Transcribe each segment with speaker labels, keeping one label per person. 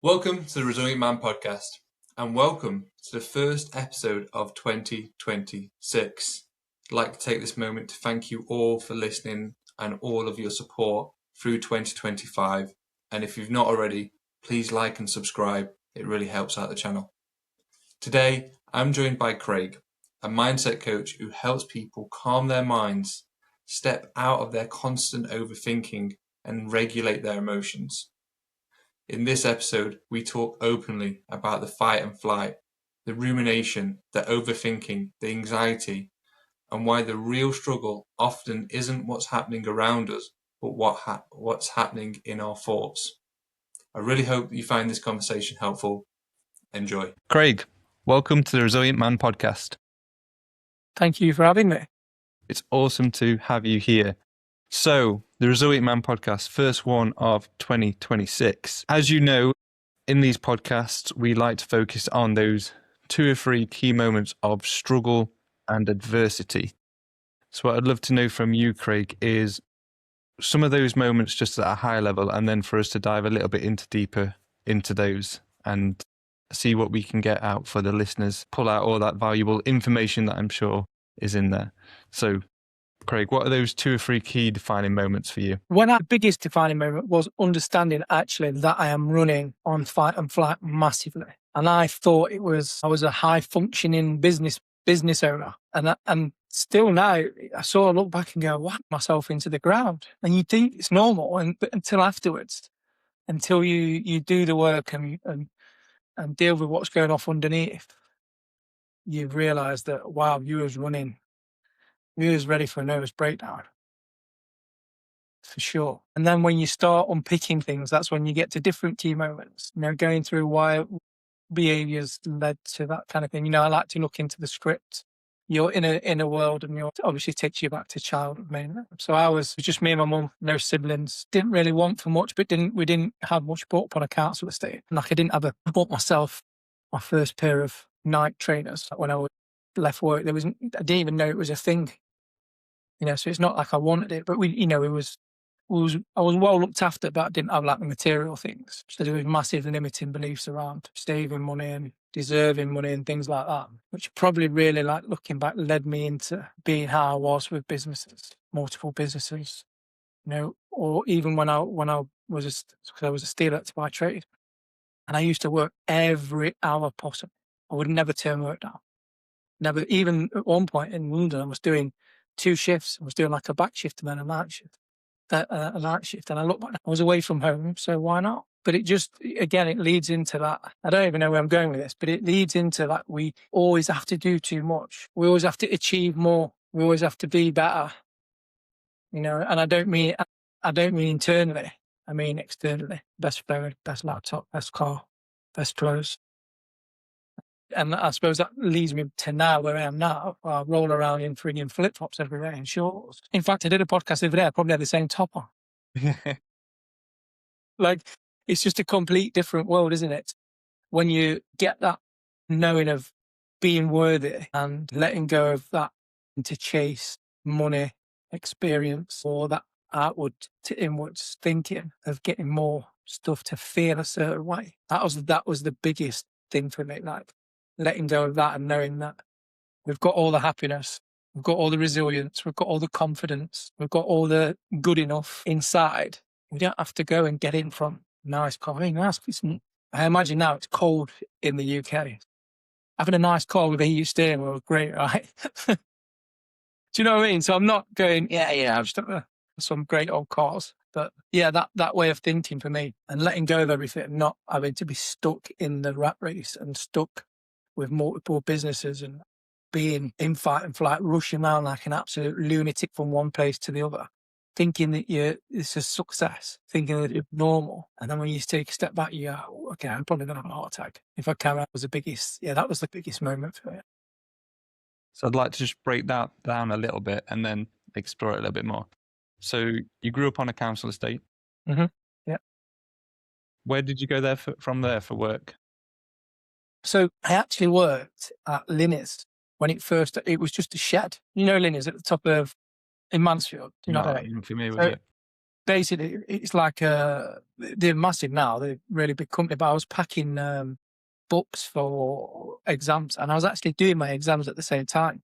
Speaker 1: Welcome to the Resilient Man podcast, and welcome to the first episode of 2026. I'd like to take this moment to thank you all for listening and all of your support through 2025. And if you've not already, please like and subscribe. It really helps out the channel. Today, I'm joined by Craig, a mindset coach who helps people calm their minds, step out of their constant overthinking, and regulate their emotions. In this episode, we talk openly about the fight and flight, the rumination, the overthinking, the anxiety, and why the real struggle often isn't what's happening around us, but what's happening in our thoughts. I really hope you find this conversation helpful. Enjoy. Craig, welcome to the Resilient Man podcast.
Speaker 2: Thank you for having me.
Speaker 1: It's awesome to have you here. So, the Resilient Man podcast, first one of 2026. As you know, in these podcasts, we like to focus on those 2 or 3 key moments of struggle and adversity. So what I'd love to know from you, Craig, is some of those moments just at a high level, and then for us to dive a little bit deeper into those and see what we can get out for the listeners, pull out all that valuable information that I'm sure is in there. So, Craig, what are those 2 or 3 key defining moments for you?
Speaker 2: The biggest defining moment was understanding actually that I am running on fight and flight massively. And I thought I was a high functioning business owner. And still now, I sort of look back and go, whack myself into the ground. And you think it's normal, but until afterwards, until you do the work and deal with what's going off underneath, you realise that, wow, you was ready for a nervous breakdown. For sure. And then when you start unpicking things, that's when you get to different key moments, going through why behaviors led to that kind of thing. I like to look into the script. You're in a world, and it obviously takes you back to childhood mainly. So it was just me and my mum, no siblings. Didn't really want for much, but we didn't have much bought upon a council estate. I bought myself my first pair of Nike trainers when I left work. I didn't even know it was a thing. So it's not like I wanted it, but I was well looked after, but I didn't have the material things. So there was massive limiting beliefs around saving money and deserving money and things like that, which probably really, looking back, led me into being how I was with businesses, multiple businesses, or even when I was because I was a steel by trade, and I used to work every hour possible. I would never turn work down. Never. Even at one point in London, I was doing 2 shifts. I was doing a back shift and then a night shift. And I look back, I was away from home, so why not? But it leads into that. I don't even know where I'm going with this, but it leads into that we always have to do too much. We always have to achieve more. We always have to be better. And I don't mean internally. I mean externally. Best phone, best laptop, best car, best clothes. And I suppose that leads me to now where I am now. I roll around in frigging flip-flops every day and shorts. In fact, I did a podcast the other day. I probably had the same top on. It's just a complete different world, isn't it? When you get that knowing of being worthy and letting go of that to chase money, experience, or that outward to inwards thinking of getting more stuff to feel a certain way. That was the biggest thing for me. Letting go of that and knowing that we've got all the happiness, we've got all the resilience, we've got all the confidence, we've got all the good enough inside. We don't have to go and get in from nice car. I imagine now it's cold in the UK. Having a nice car with a heated steering wheel is great, right? Do you know what I mean? So I'm not going, I've just got some great old cars. But yeah, that way of thinking for me and letting go of everything, not having to be stuck in the rat race and stuck with multiple businesses and being in fight and flight, rushing around like an absolute lunatic from one place to the other, thinking that it's a success, thinking that it's normal. And then when you take a step back, you go, okay, I'm probably going to have a heart attack. If I can, that was the biggest moment for me.
Speaker 1: So I'd like to just break that down a little bit and then explore it a little bit more. So you grew up on a council estate?
Speaker 2: Mm-hmm. Yeah.
Speaker 1: Where did you go from there for work?
Speaker 2: So I actually worked at Linney's when it was just a shed. Linney's at the top in Mansfield.
Speaker 1: I'm familiar with it.
Speaker 2: basically it's like they're massive now. They're a really big company, but I was packing books for exams, and I was actually doing my exams at the same time.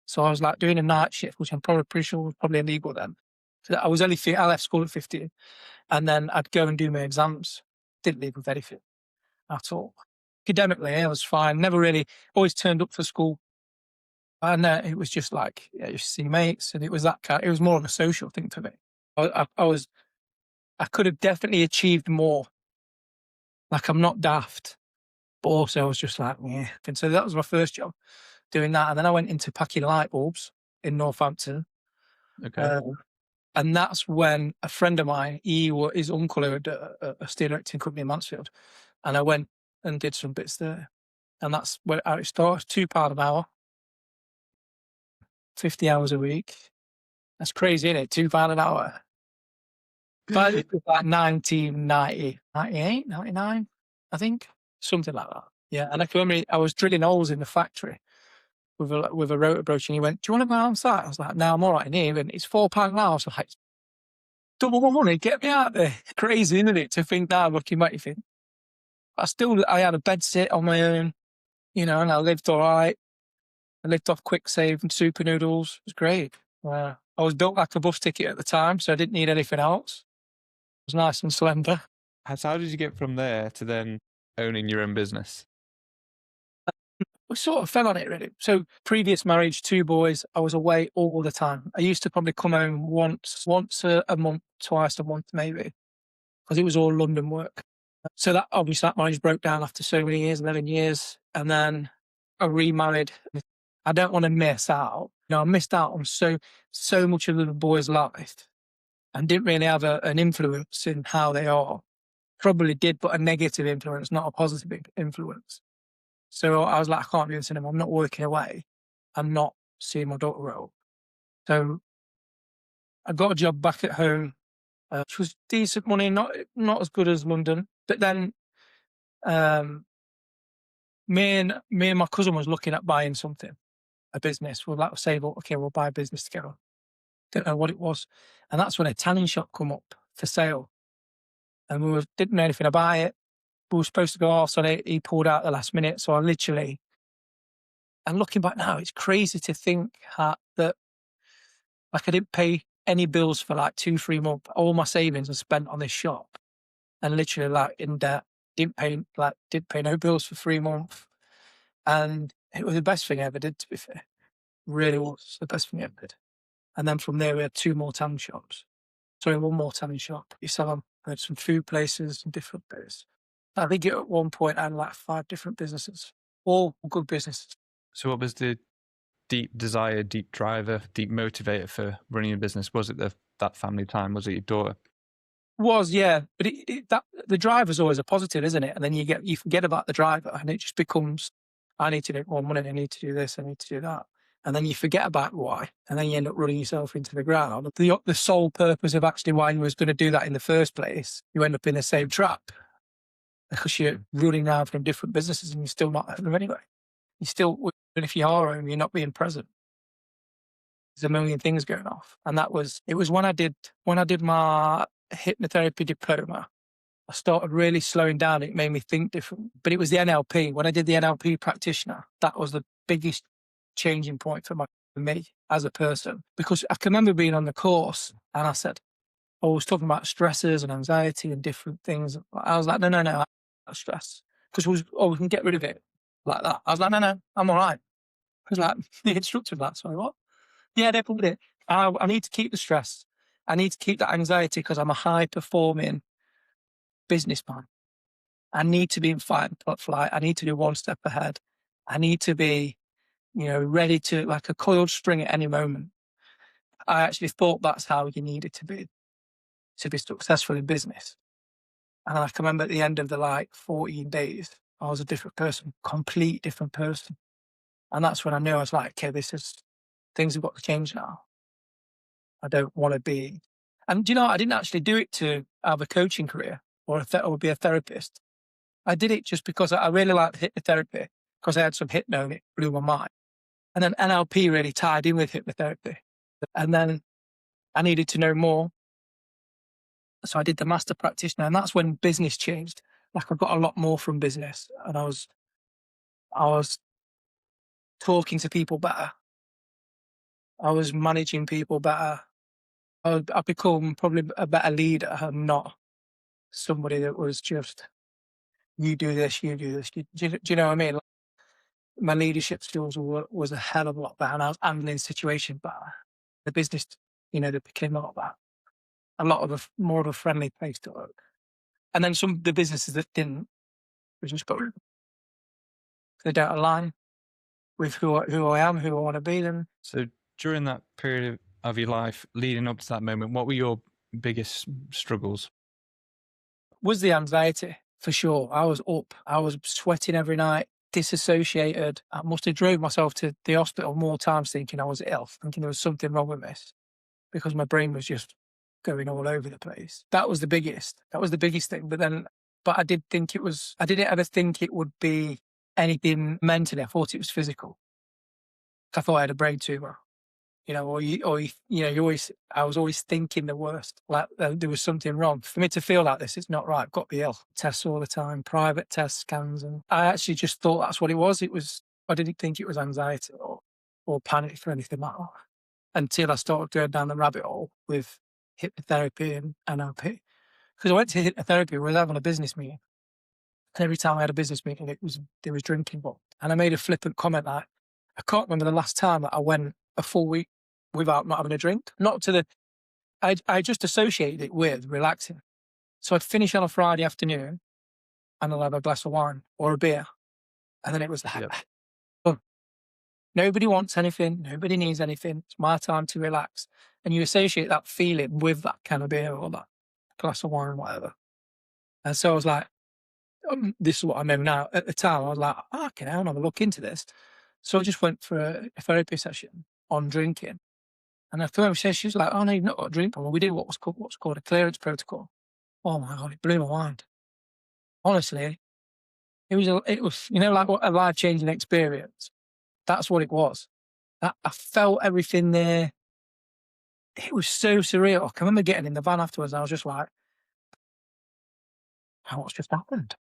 Speaker 2: So I was like doing a night shift, which I'm probably pretty sure was probably illegal then. So I was only I left school at 15, and then I'd go and do my exams. Didn't leave with anything at all. Academically, I was fine. Never really always turned up for school, and it was just like you see mates, and it was that kind. It was more of a social thing for me. I could have definitely achieved more. Like I'm not daft, but also I was just like, yeah. And so that was my first job, doing that, and then I went into packing light bulbs in Northampton.
Speaker 1: Okay.
Speaker 2: And that's when a friend of mine, his uncle had a steel erecting company in Mansfield, and I went and did some bits there. And that's where it started, £2 an hour, 50 hours a week. That's crazy, isn't it? £2 an hour. But it was like 1990, 98, 99, I think, something like that. Yeah, and I can remember I was drilling holes in the factory with a rotor brooch, and he went, "Do you want to go outside?" I was like, "No, I'm all right in here." And it's £4 an hour. I was like, double my money, get me out there. Crazy, isn't it? To think that, looking back, you think. I had a bed sit on my own, and I lived all right. I lived off Quick Save and Super Noodles. It was great. I was built like a bus ticket at the time, so I didn't need anything else. It was nice and slender.
Speaker 3: So how did you get from there to then owning your own business?
Speaker 2: We sort of fell on it, really. So previous marriage, 2 boys, I was away all the time. I used to probably come home once a month, twice a month maybe, because it was all London work. So that obviously that marriage broke down after so many years, 11 years. And then I remarried. I don't want to miss out. I missed out on so much of the boys' life and didn't really have an influence in how they are. Probably did, but a negative influence, not a positive influence. So I was like, I can't do this anymore. I'm not working away. I'm not seeing my daughter grow up. So I got a job back at home, which was decent money, not as good as London. But then me and my cousin was looking at buying something, a business. We'll say, well, okay, we'll buy a business together. Didn't know what it was. And that's when a tanning shop come up for sale. And we didn't know anything about it. We were supposed to go off on it. He pulled out at the last minute. So I literally, and looking back now, it's crazy to think that like I didn't pay any bills for like 2-3 months. All my savings are spent on this shop, and literally like in debt. Didn't pay no bills for 3 months, and it was the best thing I ever did. To be fair, really was the best thing I ever did. And then from there we had 2 more tanning shops. Sorry, 1 more tanning shop. You saw them. We had some food places and different bits. I think at one point I had like 5 different businesses, all good businesses.
Speaker 3: So what was the deep desire, deep driver, deep motivator for running a business? Was it that family time? Was it your daughter?
Speaker 2: Was, yeah. But the driver's always a positive, isn't it? And then you forget about the driver, and it just becomes, I need to make more money, I need to do this, I need to do that. And then you forget about why, and then you end up running yourself into the ground. The sole purpose of actually why you was going to do that in the first place, you end up in the same trap because you're running out from different businesses and you're still not at them anyway. You still, even if you are home, you're not being present. There's a million things going off. And it was when I did my hypnotherapy diploma, I started really slowing down. It made me think different. But it was the NLP. When I did the NLP practitioner, that was the biggest changing point for me as a person. Because I can remember being on the course and I was talking about stresses and anxiety and different things. I was like, no, I'm not stressed. Because we can get rid of it like that. I was like, no, I'm all right. I was like, the instructor was like, sorry, what? Yeah, they put it. I need to keep the stress. I need to keep that anxiety because I'm a high-performing businessman. I need to be in fight and flight. I need to do one step ahead. I need to be, ready to, like a coiled spring at any moment. I actually thought that's how you needed to be successful in business. And I can remember at the end of the 14 days, I was a different person, complete different person. And that's when I knew I was like, okay, things have got to change now. I don't want to be. And I didn't actually do it to have a coaching career or be a therapist. I did it just because I really liked hypnotherapy because I had some hypno and it blew my mind. And then NLP really tied in with hypnotherapy. And then I needed to know more. So I did the master practitioner, and that's when business changed. Like, I got a lot more from business, and I was talking to people better. I was managing people better. I become probably a better leader and not somebody that was just, you do this, you do this. Do you know what I mean? Like, my leadership skills was a hell of a lot better, and I was handling situations better. The business, they became a lot better. A lot of more of a friendly place to work. And then some of the businesses that didn't, was just got, they don't align with who I am, who I want to be. Then.
Speaker 3: So during that period of your life leading up to that moment, what were your biggest struggles?
Speaker 2: Was the anxiety, for sure. I was up. I was sweating every night, disassociated. I must have drove myself to the hospital more times thinking I was ill, thinking there was something wrong with me, because my brain was just going all over the place. That was the biggest thing. But I didn't ever think it would be anything mentally. I thought it was physical. I thought I had a brain tumor. I was always thinking the worst, like there was something wrong. For me to feel like this, it's not right. I've got to be ill. Tests all the time, private test scans. And I actually just thought that's what it was. I didn't think it was anxiety or panic or anything like that, until I started going down the rabbit hole with hypnotherapy and NLP. Because I went to hypnotherapy, we were having a business meeting. And every time I had a business meeting, there was drinking involved. And I made a flippant comment like, I can't remember the last time that I went a full week without not having a drink. I just associated it with relaxing. So I'd finish on a Friday afternoon and I'll have a glass of wine or a beer. And then it was like, boom. Nobody wants anything. Nobody needs anything. It's my time to relax. And you associate that feeling with that kind of beer or that glass of wine or whatever. And so I was like, this is what I know now. At the time, I was like, okay, I'll have a look into this. So I just went for a therapy session on drinking. And the therapist said, she was like, oh no, you've not got a drink. Well, we did what's called a clearance protocol. Oh my God, it blew my mind. Honestly, it was like a life-changing experience. That's what it was. I felt everything there. It was so surreal. I can remember getting in the van afterwards and I was just like, what's just happened?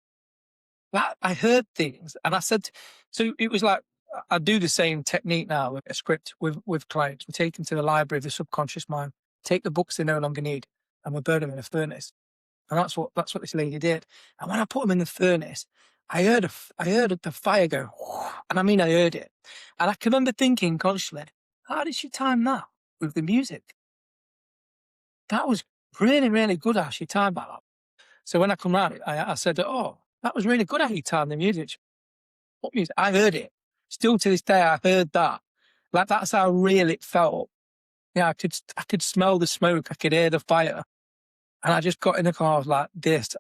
Speaker 2: I heard things and I said, so it was like, I do the same technique now with a script with clients. We take them to the library of the subconscious mind, take the books they no longer need, and we burn them in a furnace. And that's what this lady did. And when I put them in the furnace, I heard the fire go, and I mean, I heard it. And I can remember thinking consciously, how did she time that with the music? That was really, really good how she timed that up. So when I come round, I said, oh, that was really good how you timed the music. What music? I heard it. Still to this day, I heard that. Like, that's how real it felt. Yeah, I could smell the smoke. I could hear the fire. And I just got in the car. I was like,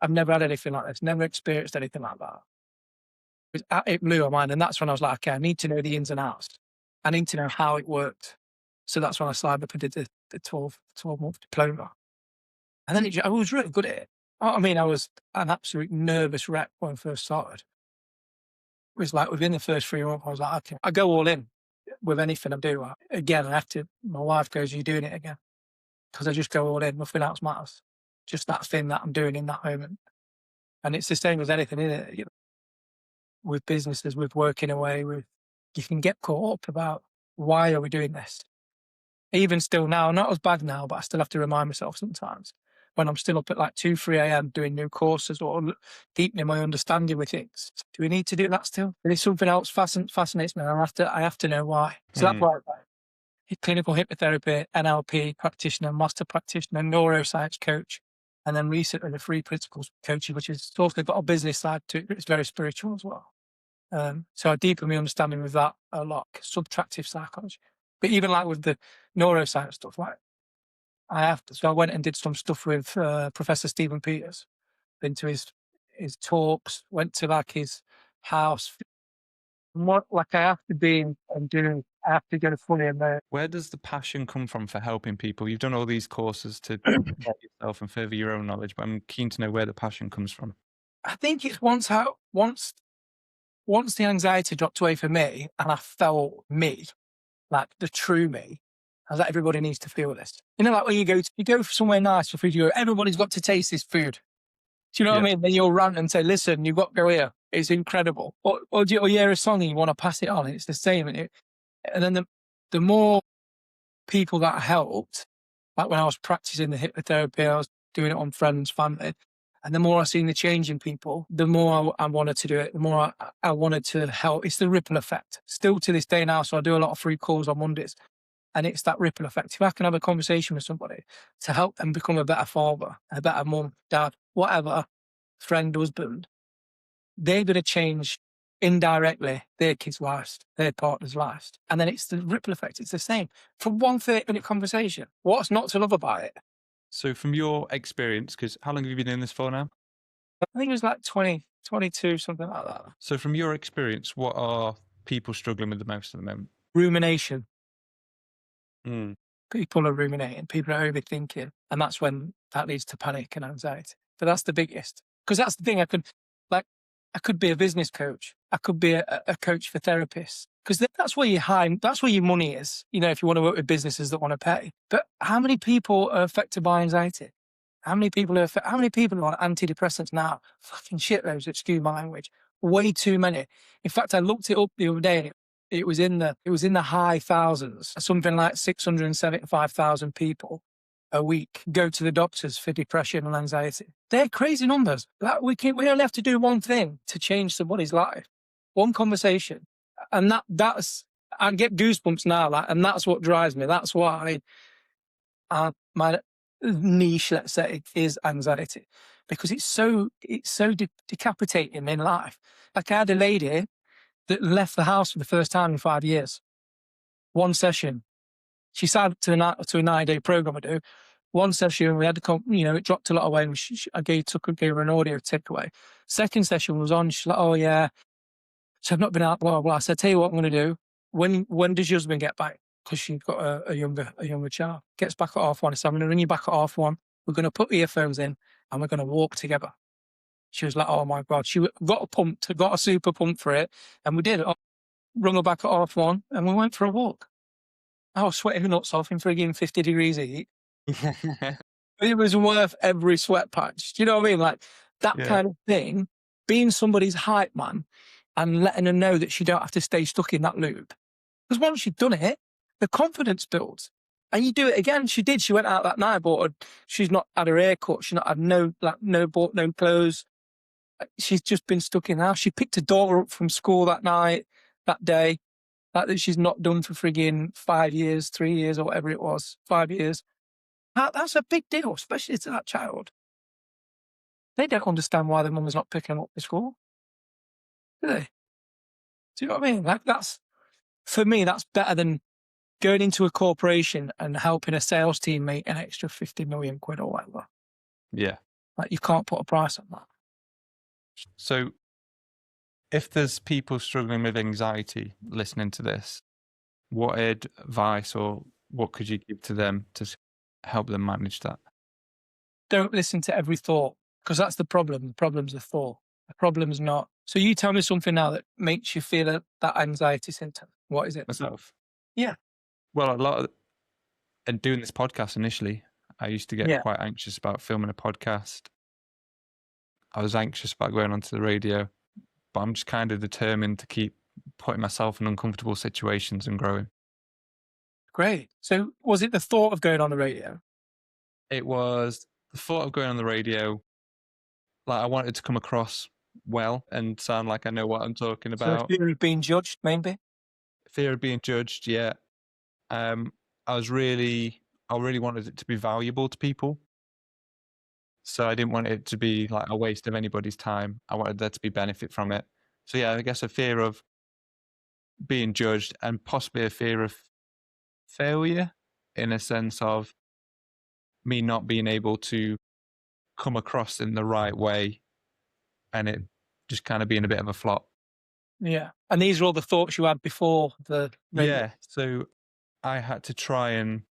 Speaker 2: I've never had anything like this. Never experienced anything like that. It blew my mind. And that's when I was like, okay, I need to know the ins and outs. I need to know how it worked. So that's when I signed up and did the 12-month diploma. And then I was really good at it. I mean, I was an absolute nervous wreck when I first started. It was like within the first 3 months, I was like, okay, I go all in with anything I do. Again, my wife goes, you're doing it again. Because I just go all in, nothing else matters. Just that thing that I'm doing in that moment. And it's the same as anything, isn't it? With businesses, with working away, you can get caught up about why are we doing this? Even still now, not as bad now, but I still have to remind myself sometimes when I'm still up at like 2, 3 a.m. doing new courses or deepening my understanding with things. Do we need to do that still? If something else fascinates me, I have to know why. So that's why clinical hypnotherapy, NLP practitioner, master practitioner, neuroscience coach, and then recently the 3 principles coaching, which is also got a business side to it, but it's very spiritual as well. So I deepen my understanding with that a lot, subtractive psychology. But even like with the neuroscience stuff, like so I went and did some stuff with Professor Stephen Peters, been to his talks, went to like his house. What, like I have to be and do, I have to get fully in there.
Speaker 3: Where does the passion come from for helping people? You've done all these courses to get yourself and further your own knowledge, but I'm keen to know where the passion comes from.
Speaker 2: I think it's once the anxiety dropped away for me and I felt me, like the true me, I was like, everybody needs to feel this. You know, like when you go somewhere nice for food, you go, everybody's got to taste this food. Do you know what I mean? Then you'll rant and say, listen, you've got to go here. It's incredible. Or you hear a song and you want to pass it on. It's the same. And then the more people that helped, like when I was practicing the hypnotherapy, I was doing it on friends, family. And the more I seen the change in people, the more I wanted to do it, the more I wanted to help. It's the ripple effect. Still to this day now, so I do a lot of free calls on Mondays. And it's that ripple effect. If I can have a conversation with somebody to help them become a better father, a better mum, dad, whatever, friend, husband, they're going to change indirectly their kids' lives, their partner's lives. And then it's the ripple effect. It's the same. From 1 30-minute conversation, what's not to love about it?
Speaker 3: So from your experience, because how long have you been doing this for now?
Speaker 2: I think it was like 20, 22, something like that.
Speaker 3: So from your experience, what are people struggling with the most at the moment?
Speaker 2: Rumination.
Speaker 3: Mm.
Speaker 2: People are ruminating, people are overthinking, and that's when that leads to panic and anxiety. But that's the biggest, because that's the thing. I could be a business coach. I could be a coach for therapists, because that's where that's where your money is. You know, if you want to work with businesses that want to pay. But how many people are affected by anxiety? How many people are on antidepressants now? Fucking shitloads, excuse my language. Way too many. In fact, I looked it up the other day. It was in the high thousands. Something like 675,000 people a week go to the doctors for depression and anxiety. They're crazy numbers. We only have to do one thing to change somebody's life. One conversation. And that's, I get goosebumps now, and that's what drives me. That's why my niche, let's say, is anxiety, because it's so decapitating in life. Like, I had a lady that left the house for the first time in 5 years. One session. She signed up to a 9-day program I do. One session, we had to it dropped a lot away. And I gave her an audio takeaway. Second session was on. She's like, oh yeah. So I've not been out, blah, blah, blah. I said, tell you what I'm going to do. When does your husband get back? Because she's got a younger child. Gets back at 1:30. So I'm going to ring you back at 1:30. We're going to put earphones in and we're going to walk together. She was like, oh my God. She got a super pump for it. And we did it. Rung her back at 1:30 and we went for a walk. I was sweating the nuts off in frigging 50 degrees heat. It was worth every sweat patch. Do you know what I mean? Like that kind of thing, being somebody's hype man and letting her know that she don't have to stay stuck in that loop. Because once you've done it, the confidence builds. And you do it again. She did. She went out that night, she's not had her hair cut. She's not had no clothes. She's just been stuck in the house. She picked her daughter up from school that day, that she's not done for frigging 5 years, 3 years, or whatever it was, 5 years. That's a big deal, especially to that child. They don't understand why their mum's not picking them up at school, do they? Do you know what I mean? Like, that's, for me, that's better than going into a corporation and helping a sales team make an extra 50 million quid or whatever.
Speaker 3: Yeah.
Speaker 2: Like, you can't put a price on that.
Speaker 3: So if there's people struggling with anxiety listening to this, what advice or what could you give to them to help them manage that?
Speaker 2: Don't listen to every thought, because that's the problem. The problem's the thought. The problem's not. So you tell me something now that makes you feel that anxiety symptom. What is it?
Speaker 3: Myself?
Speaker 2: Yeah.
Speaker 3: Well, and doing this podcast initially, I used to get quite anxious about filming a podcast. I was anxious about going onto the radio, but I'm just kind of determined to keep putting myself in uncomfortable situations and growing.
Speaker 2: Great. So was it the thought of going on the radio?
Speaker 3: It was the thought of going on the radio. Like, I wanted to come across well and sound like I know what I'm talking about.
Speaker 2: So fear of being judged, maybe?
Speaker 3: Fear of being judged, yeah. I really wanted it to be valuable to people. So I didn't want it to be like a waste of anybody's time. I wanted there to be benefit from it. So yeah, I guess a fear of being judged and possibly a fear of failure, in a sense of me not being able to come across in the right way and it just kind of being a bit of a flop.
Speaker 2: Yeah. And these are all the thoughts you had before the radio?
Speaker 3: Yeah. So I had to try and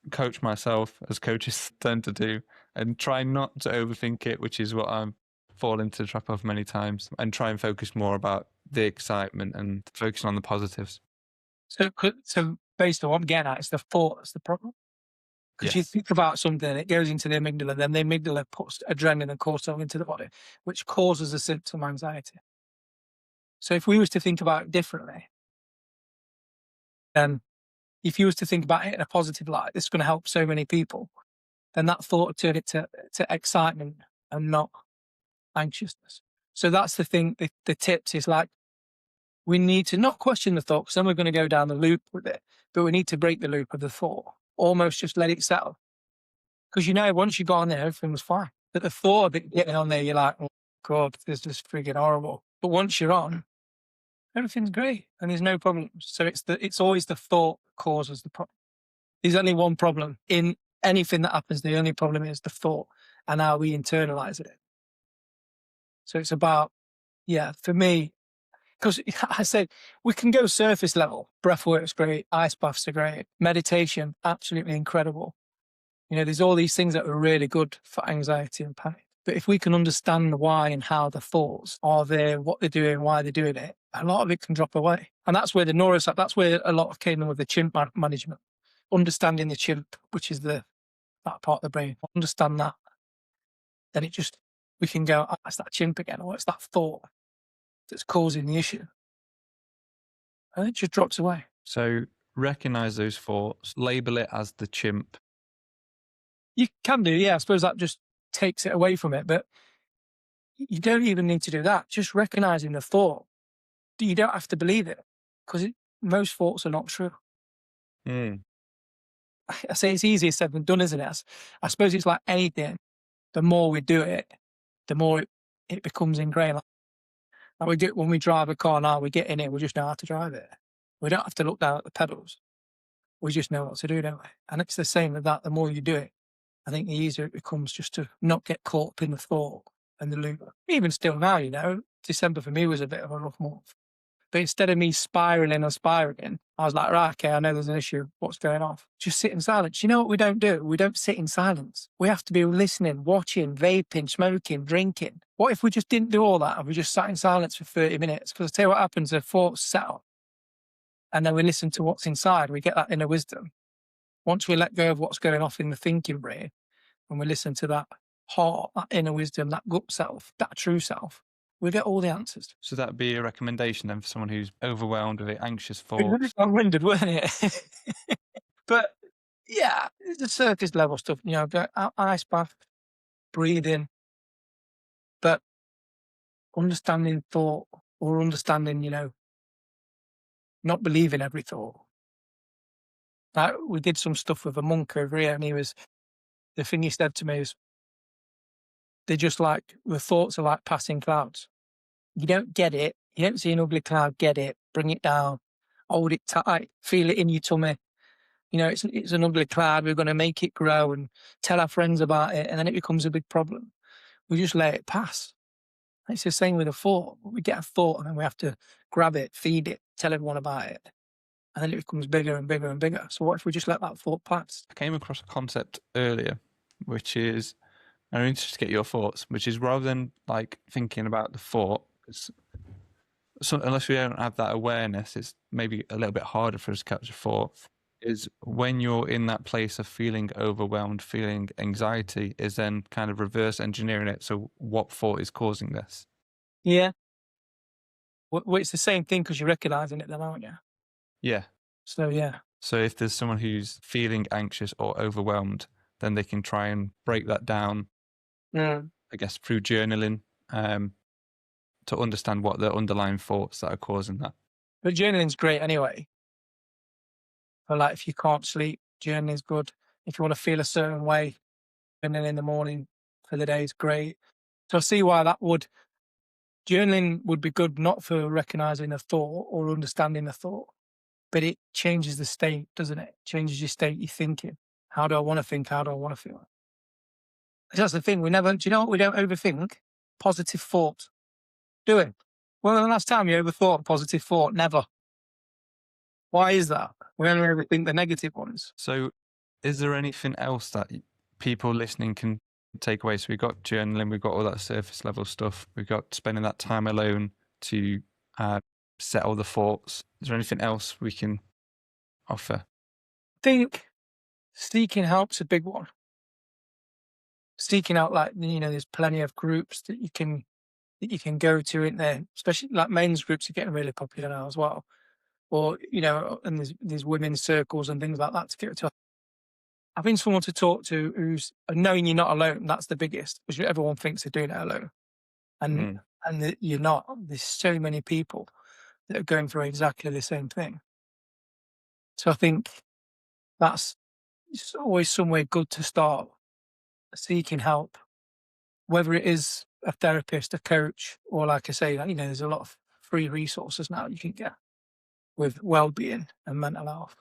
Speaker 3: coach myself, as coaches tend to do, and try not to overthink it, which is what I'm fallen into the trap of many times, and try and focus more about the excitement and focusing on the positives.
Speaker 2: So basically what I'm getting at is the thought that's the problem. Because you
Speaker 3: Yes.
Speaker 2: think about something, it goes into the amygdala, then the amygdala puts adrenaline and cortisol into the body, which causes a symptom of anxiety. So if we was to think about it differently, then if you was to think about it in a positive light, this is going to help so many people, then that thought would turn it to excitement and not anxiousness. So that's the thing, the tips is like, we need to not question the thought, because then we're going to go down the loop with it, but we need to break the loop of the thought, almost just let it settle. Because once you got on there, everything was fine. But the thought of it getting on there, you're like, oh God, this is just freaking horrible. But once you're on, everything's great and there's no problems. So it's always the thought that causes the problem. There's only one problem in anything that happens. The only problem is the thought and how we internalize it. So it's about, for me, because I said we can go surface level. Breath work's great. Ice baths are great. Meditation, absolutely incredible. There's all these things that are really good for anxiety and panic. But if we can understand the why and how the thoughts are there, what they're doing, why they're doing it, a lot of it can drop away. And that's where that's where a lot of came in with the chimp management. Understanding the chimp, which is that part of the brain. Understand that. Then we can go, oh, it's that chimp again, or it's that thought that's causing the issue. And it just drops away.
Speaker 3: So recognize those thoughts, label it as the chimp.
Speaker 2: You can do, I suppose that just takes it away from it, but you don't even need to do that. Just recognizing the thought. You don't have to believe it, because most thoughts are not true. I say it's easier said than done, isn't it? I suppose it's like anything. The more we do it, the more it becomes ingrained. Like we do when we drive a car now, we get in it, we just know how to drive it. We don't have to look down at the pedals. We just know what to do, don't we? And it's the same with that. The more you do it, I think the easier it becomes just to not get caught up in the thought and the loop. Even still now, December for me was a bit of a rough month. But instead of me spiraling, I was like, right, okay, I know there's an issue. What's going on? Just sit in silence. You know what we don't do? We don't sit in silence. We have to be listening, watching, vaping, smoking, drinking. What if we just didn't do all that and we just sat in silence for 30 minutes? Because I tell you what happens, the thoughts settle. And then we listen to what's inside. We get that inner wisdom. Once we let go of what's going off in the thinking brain, and we listen to that heart, that inner wisdom, that gut self, that true self, we get all the answers.
Speaker 3: So that'd be a recommendation then for someone who's overwhelmed with anxious thoughts.
Speaker 2: It was long-winded, wasn't it? But it's the surface level stuff, ice bath, breathing, but understanding thought, or understanding, not believing every thought. Like we did some stuff with a monk over here, and the thing he said to me is, they're just like, the thoughts are like passing clouds. You don't get it. You don't see an ugly cloud, get it, bring it down, hold it tight, feel it in your tummy. It's an ugly cloud. We're going to make it grow and tell our friends about it. And then it becomes a big problem. We just let it pass. It's the same with a thought. We get a thought and then we have to grab it, feed it, tell everyone about it. And then it becomes bigger and bigger and bigger. So what if we just let that thought pass?
Speaker 3: I came across a concept earlier, which is, I'm interested to get your thoughts, which is rather than like thinking about the thought, unless we don't have that awareness, it's maybe a little bit harder for us to catch a thought, is when you're in that place of feeling overwhelmed, feeling anxiety, is then kind of reverse engineering it. So what thought is causing this?
Speaker 2: Yeah. Well, it's the same thing because you're recognizing it then, aren't you?
Speaker 3: Yeah.
Speaker 2: So, yeah.
Speaker 3: So if there's someone who's feeling anxious or overwhelmed, then they can try and break that down, I guess, through journaling, to understand what the underlying thoughts that are causing that.
Speaker 2: But journaling's great anyway. But like if you can't sleep, journaling's good. If you want to feel a certain way, journaling in the morning for the day is great. So I see why journaling would be good, not for recognizing a thought or understanding a thought, but it changes the state, doesn't it? It changes your state, your thinking. How do I want to think? How do I want to feel? That's the thing. Do you know what we don't overthink? Positive thought. Do it. When was the last time you overthought a positive thought? Never. Why is that? We only overthink the negative ones.
Speaker 3: So is there anything else that people listening can take away? So we've got journaling, we've got all that surface level stuff, we've got spending that time alone to settle the thoughts. Is there anything else we can offer?
Speaker 2: think seeking help's a big one. Seeking out, like, there's plenty of groups that you can go to in there, especially like men's groups are getting really popular now as well. Or, and there's women's circles and things like that to go to. Having someone to talk to who's knowing you're not alone, that's the biggest, because everyone thinks they're doing it alone. And that you're not. There's so many people that are going through exactly the same thing. So I think that's it's always somewhere good to start seeking help, whether it is a therapist, a coach, or like I say, there's a lot of free resources now you can get with well-being and mental health.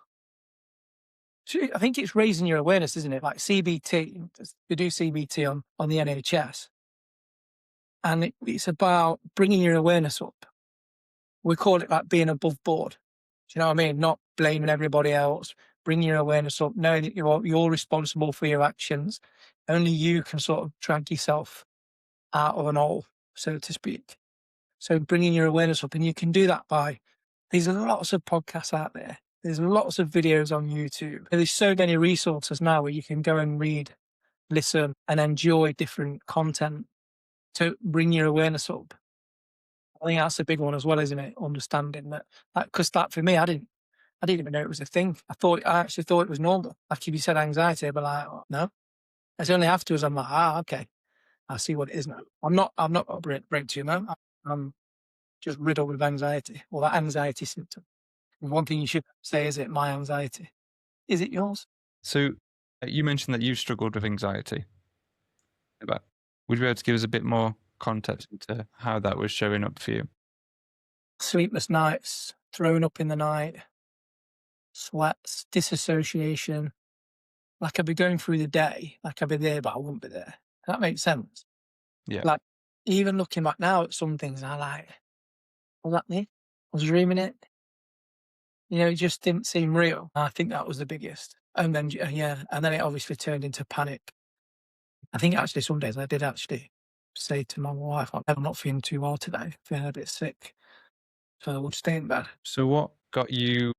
Speaker 2: So I think it's raising your awareness, isn't it? Like CBT, you do CBT on the NHS, and it's about bringing your awareness up. We call it like being above board. Do you know what I mean? Not blaming everybody else, bringing your awareness up, knowing that you're responsible for your actions. Only you can sort of drag yourself out of an hole, so to speak. So bringing your awareness up, and you can do that by, there's lots of podcasts out there. There's lots of videos on YouTube. There's so many resources now where you can go and read, listen, and enjoy different content to bring your awareness up. I think that's a big one as well, isn't it? Understanding that, because that for me, I didn't even know it was a thing. I actually thought it was normal. Like if you said anxiety, I'd be like, oh, no. It's only afterwards I'm like, okay, I see what it is now. I'm not a brain tumor. I'm just riddled with anxiety, or that anxiety symptom. And one thing you should say, is it my anxiety? Is it yours?
Speaker 3: So you mentioned that you've struggled with anxiety. But would you be able to give us a bit more context into how that was showing up for you?
Speaker 2: Sleepless nights, throwing up in the night, sweats, disassociation. Like I'd be going through the day, like I'd be there, but I wouldn't be there. That makes sense.
Speaker 3: Yeah.
Speaker 2: Like even looking back now at some things, I like, was that me? I was dreaming it. It just didn't seem real. I think that was the biggest. And then, and then it obviously turned into panic. I think actually some days I did actually say to my wife, I'm not feeling too well today, feeling a bit sick. So I would stay in bed.
Speaker 3: So what got you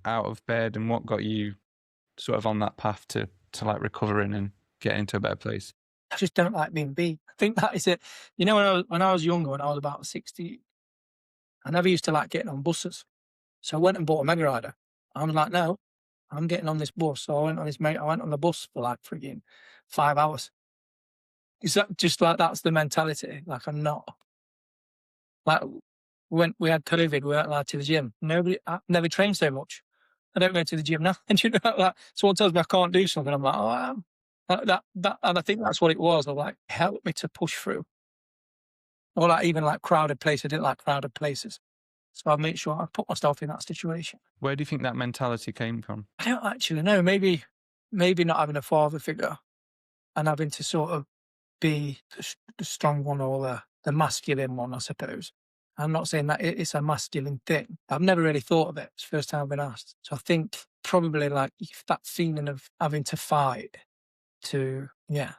Speaker 3: out of bed, and what got you sort of on that path to like recovering and getting into a better place?
Speaker 2: I just don't like being beat. I think that is it. When I was younger, when I was about 60, I never used to like getting on buses. So I went and bought a Mega Rider. I was like, no, I'm getting on this bus. So I went on the bus for like freaking 5 hours. Is that just like, that's the mentality? Like I'm not. Like when we had COVID, we weren't allowed to the gym. I never trained so much. I don't go to the gym now. And like someone tells me I can't do something, I'm like, oh, I am. That, and I think that's what it was. I like, help me to push through. Or like even like crowded places. I didn't like crowded places. So I make sure I put myself in that situation.
Speaker 3: Where do you think that mentality came from?
Speaker 2: I don't actually know. Maybe not having a father figure and having to sort of be the strong one, or the masculine one, I suppose. I'm not saying that it's a masculine thing. I've never really thought of it. It's the first time I've been asked. So I think probably like that feeling of having to fight to get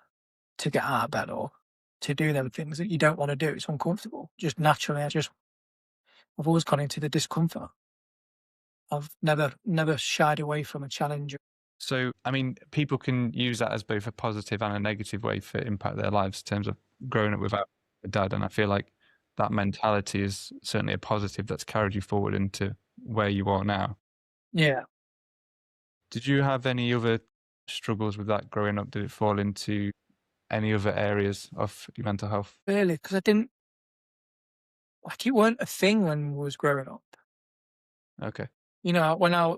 Speaker 2: out of bed, or to do them things that you don't want to do. It's uncomfortable. Just naturally, I've always gone into the discomfort. I've never shied away from a challenge.
Speaker 3: So, I mean, people can use that as both a positive and a negative way for impact their lives in terms of growing up without a dad. And I feel like that mentality is certainly a positive that's carried you forward into where you are now.
Speaker 2: Yeah.
Speaker 3: Did you have any other struggles with that growing up? Did it fall into any other areas of your mental health?
Speaker 2: Really, because I didn't, like, it weren't a thing when I was growing up.
Speaker 3: Okay.
Speaker 2: When I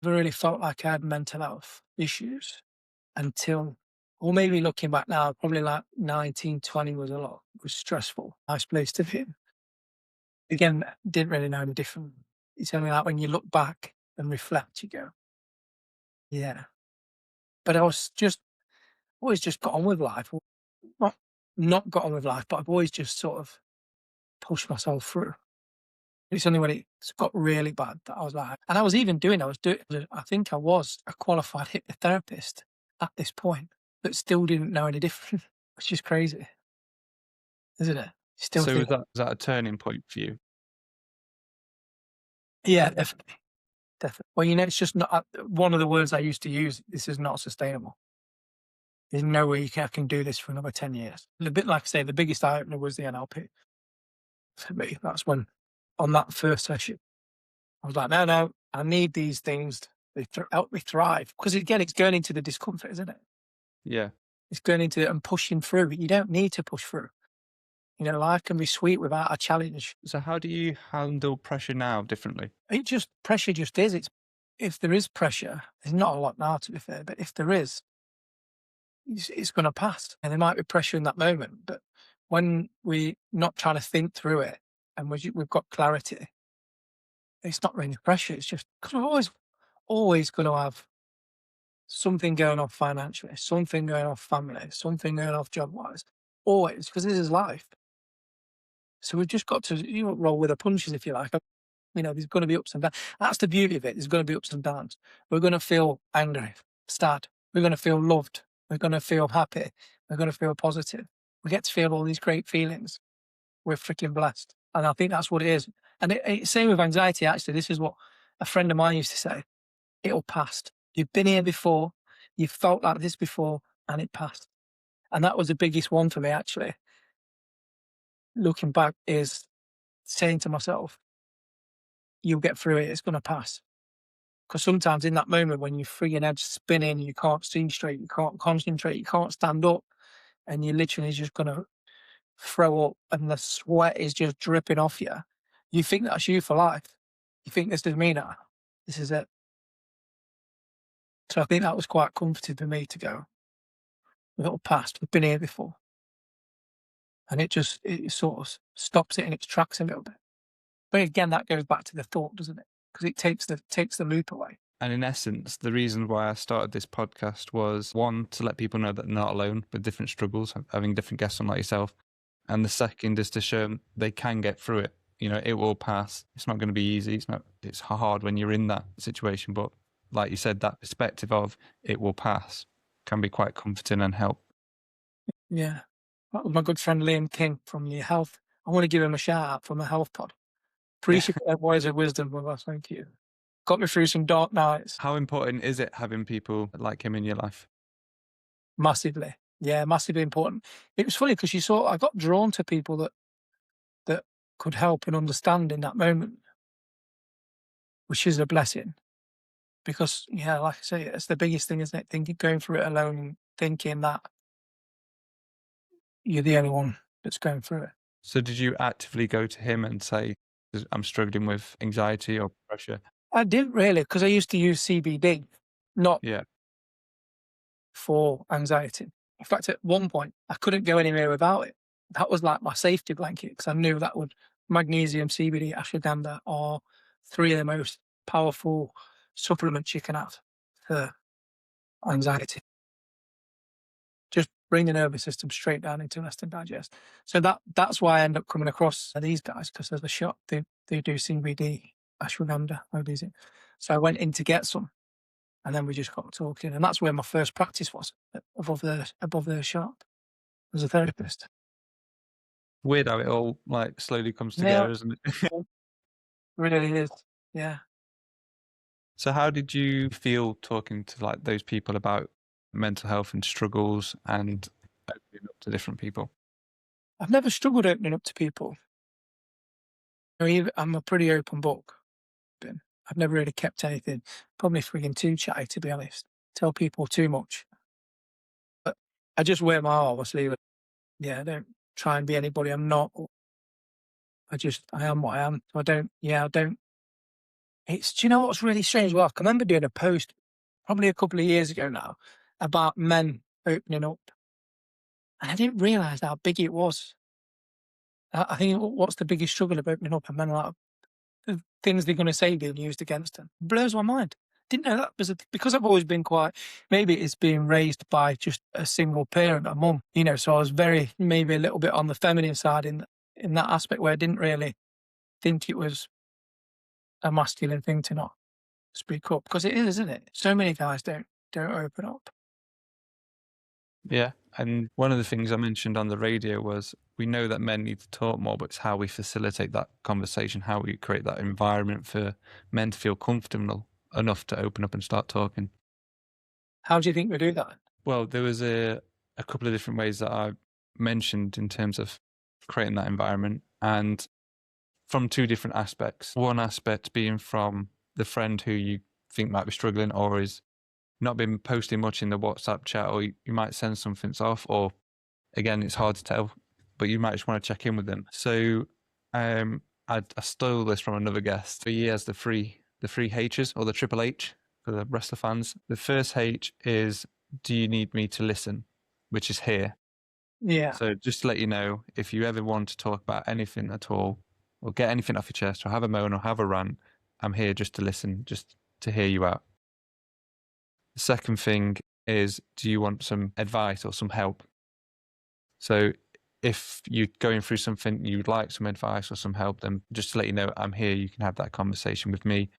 Speaker 2: really felt like I had mental health issues until, or maybe looking back now, probably like 19, 20 was stressful. Nice place to be in. Again, didn't really know any different. It's only like when you look back and reflect, you go, yeah. But I was always just got on with life. Not got on with life, but I've always just sort of pushed myself through. It's only when it's got really bad that I was like, and I think I was a qualified hypnotherapist at this point, but still didn't know any different, which is crazy, isn't it?
Speaker 3: So was that a turning point for you?
Speaker 2: Yeah, definitely. Well, you know, it's just not one of the words I used to use. This is not sustainable. There's no way I can do this for another 10 years. And a bit like I say, the biggest eye opener was the NLP for me. That's when, on that first session, I was like, no, I need these things. They help me thrive. Because again, it's going into the discomfort, isn't it?
Speaker 3: Yeah.
Speaker 2: It's going into it and pushing through. You don't need to push through. You know, life can be sweet without a challenge.
Speaker 3: So how do you handle pressure now differently?
Speaker 2: Pressure just is. If there is pressure, there's not a lot now, to be fair, but if there is, it's going to pass. And there might be pressure in that moment, but when we're not trying to think through it and we've got clarity, it's not really pressure. It's just because we're always going to have something going off financially, something going off family, something going off job wise. Always, because this is life. So we've just got to roll with the punches, if you like. You know, there's going to be ups and downs. That's the beauty of it. There's going to be ups and downs. We're going to feel angry, sad. We're going to feel loved. We're going to feel happy. We're going to feel positive. We get to feel all these great feelings. We're freaking blessed. And I think that's what it is. And same with anxiety, actually. This is what a friend of mine used to say. It'll pass. You've been here before. You've felt like this before, and it passed. And that was the biggest one for me, actually. Looking back is saying to myself, you'll get through it. It's going to pass. Because sometimes in that moment when you're frigging head spinning, you can't see straight, you can't concentrate, you can't stand up, and you're literally just going to throw up and the sweat is just dripping off you. You think that's you for life. You think this is me now. This is it. So I think that was quite comforting for me to go, it'll pass. We've been here before. And it sort of stops it in its tracks a little bit. But again, that goes back to the thought, doesn't it? Because it takes the loop away.
Speaker 3: And in essence, the reason why I started this podcast was, one, to let people know that they're not alone with different struggles, having different guests on like yourself. And the second is to show them they can get through it. You know, it will pass. It's not going to be easy. It's hard when you're in that situation. But like you said, that perspective of it will pass can be quite comforting and help.
Speaker 2: Yeah. That was my good friend Liam King from the Health. I want to give him a shout out from the Health Pod. Appreciate that words of wisdom with us. Thank you. Got me through some dark nights.
Speaker 3: How important is it having people like him in your life?
Speaker 2: Massively. Yeah, massively important. It was funny because I got drawn to people that could help and understand in that moment, which is a blessing. Because, yeah, like I say, it's the biggest thing, isn't it? Going through it alone and thinking that you're the only one that's going through it.
Speaker 3: So did you actively go to him and say, I'm struggling with anxiety or pressure?
Speaker 2: I didn't really, because I used to use CBD, not for anxiety. In fact, at one point, I couldn't go anywhere without it. That was like my safety blanket, because I knew that magnesium, CBD, ashwagandha are three of the most powerful supplements you can have for anxiety. Just bring the nervous system straight down into rest and digest. So that's why I end up coming across these guys, because there's a shop, they do CBD, ashwagandha, magnesium. So I went in to get some, and then we just got talking, and that's where my first practice was, above the shop, as a therapist.
Speaker 3: Weird how it all like slowly comes together, isn't it?
Speaker 2: Really is, yeah.
Speaker 3: So how did you feel talking to like those people about mental health and struggles and opening up to different people?
Speaker 2: I've never struggled opening up to people. I'm a pretty open book. I've never really kept anything. Probably frigging too chatty, to be honest. Tell people too much. But I just wear my heart on my sleeve. Yeah, I don't try and be anybody I'm not. I am what I am. So I don't. Do you know what's really strange? Well, I can remember doing a post probably a couple of years ago now about men opening up. And I didn't realise how big it was. I think what's the biggest struggle of opening up, and men are like, the things they're going to say being used against them. It blows my mind. Didn't know that was because I've always been maybe it's being raised by just a single parent, a mum, so I was maybe a little bit on the feminine side in that aspect, where I didn't really think it was a masculine thing to not speak up, because it is, isn't it? So many guys don't open up.
Speaker 3: Yeah. And one of the things I mentioned on the radio was, we know that men need to talk more, but it's how we facilitate that conversation, how we create that environment for men to feel comfortable enough to open up and start talking.
Speaker 2: How do you think we do that?
Speaker 3: Well, there was a couple of different ways that I mentioned in terms of creating that environment, and from two different aspects. One aspect being from the friend who you think might be struggling or is not been posting much in the WhatsApp chat, or you might send something off, or again, it's hard to tell, but you might just want to check in with them. So I stole this from another guest. He has the three H's, or the triple H for the wrestler fans. The first H is, do you need me to listen? Which is here.
Speaker 2: Yeah.
Speaker 3: So just to let you know, if you ever want to talk about anything at all, or get anything off your chest, or have a moan, or have a rant, I'm here just to listen, just to hear you out. The second thing is, do you want some advice or some help? So if you're going through something, you'd like some advice or some help, then just to let you know, I'm here, you can have that conversation with me.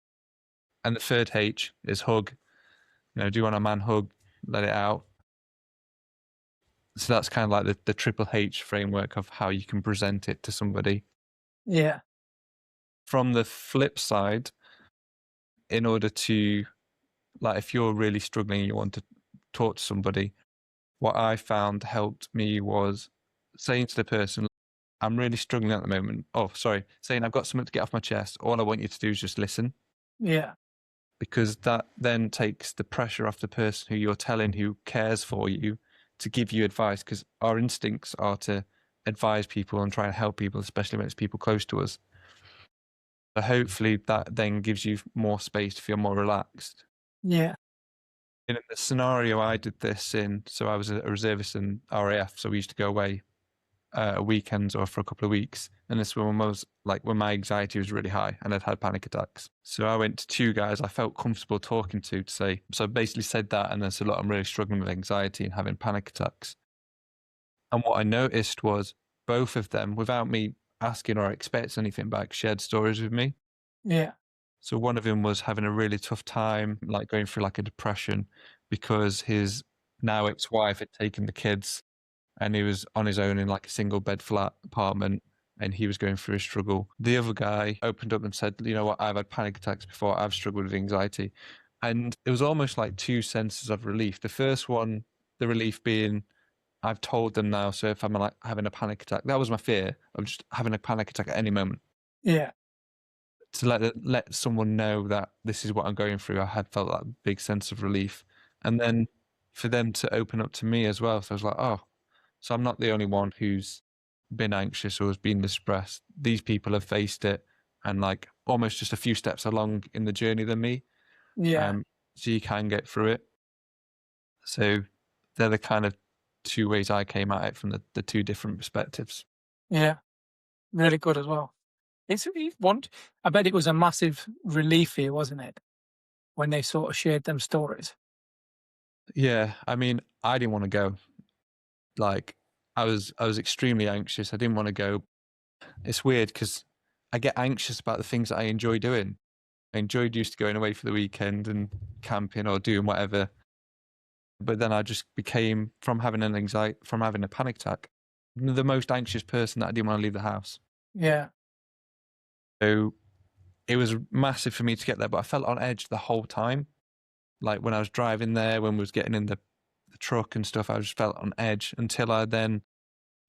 Speaker 3: And the third H is hug. Do you want a man hug? Let it out. So that's kind of like the triple H framework of how you can present it to somebody.
Speaker 2: Yeah.
Speaker 3: From the flip side, in order to, like, if you're really struggling and you want to talk to somebody, what I found helped me was saying to the person, I'm really struggling at the moment. Saying I've got something to get off my chest. All I want you to do is just listen.
Speaker 2: Yeah.
Speaker 3: Because that then takes the pressure off the person who you're telling, who cares for you, to give you advice, because our instincts are to advise people and try and help people, especially when it's people close to us. So hopefully that then gives you more space to feel more relaxed.
Speaker 2: Yeah.
Speaker 3: In the scenario I did this in, so I was a reservist in RAF, so we used to go away weekends or for a couple of weeks, and this one was like when my anxiety was really high and I'd had panic attacks. So I went to two guys I felt comfortable talking to say, so I basically said that, and I said, look, I'm really struggling with anxiety and having panic attacks. And what I noticed was both of them, without me asking or expecting anything back, shared stories with me.
Speaker 2: Yeah.
Speaker 3: So one of them was having a really tough time, like going through like a depression, because his now ex-wife had taken the kids and he was on his own in like a single bed flat apartment, and he was going through a struggle. The other guy opened up and said, you know what, I've had panic attacks before, I've struggled with anxiety. And it was almost like two senses of relief. The first one, the relief being, I've told them now, so if I'm like having a panic attack, that was my fear of just having a panic attack at any moment.
Speaker 2: Yeah.
Speaker 3: To let someone know that this is what I'm going through, I had felt that big sense of relief. And then for them to open up to me as well. So I was like, oh, so I'm not the only one who's been anxious or has been distressed. These people have faced it and like almost just a few steps along in the journey than me.
Speaker 2: Yeah.
Speaker 3: So you can get through it. So they're the kind of two ways I came at it, from the two different perspectives.
Speaker 2: Yeah. Really good as well. I bet it was a massive relief for you, wasn't it? When they sort of shared them stories.
Speaker 3: Yeah. I mean, I didn't want to go. Like, I was extremely anxious. I didn't want to go. It's weird because I get anxious about the things that I enjoy doing. I enjoyed used to going away for the weekend and camping or doing whatever. But then I just became, from having a panic attack, the most anxious person that I didn't want to leave the house.
Speaker 2: Yeah.
Speaker 3: So it was massive for me to get there, but I felt on edge the whole time. Like when I was driving there, when we was getting in the truck and stuff, I just felt on edge until I then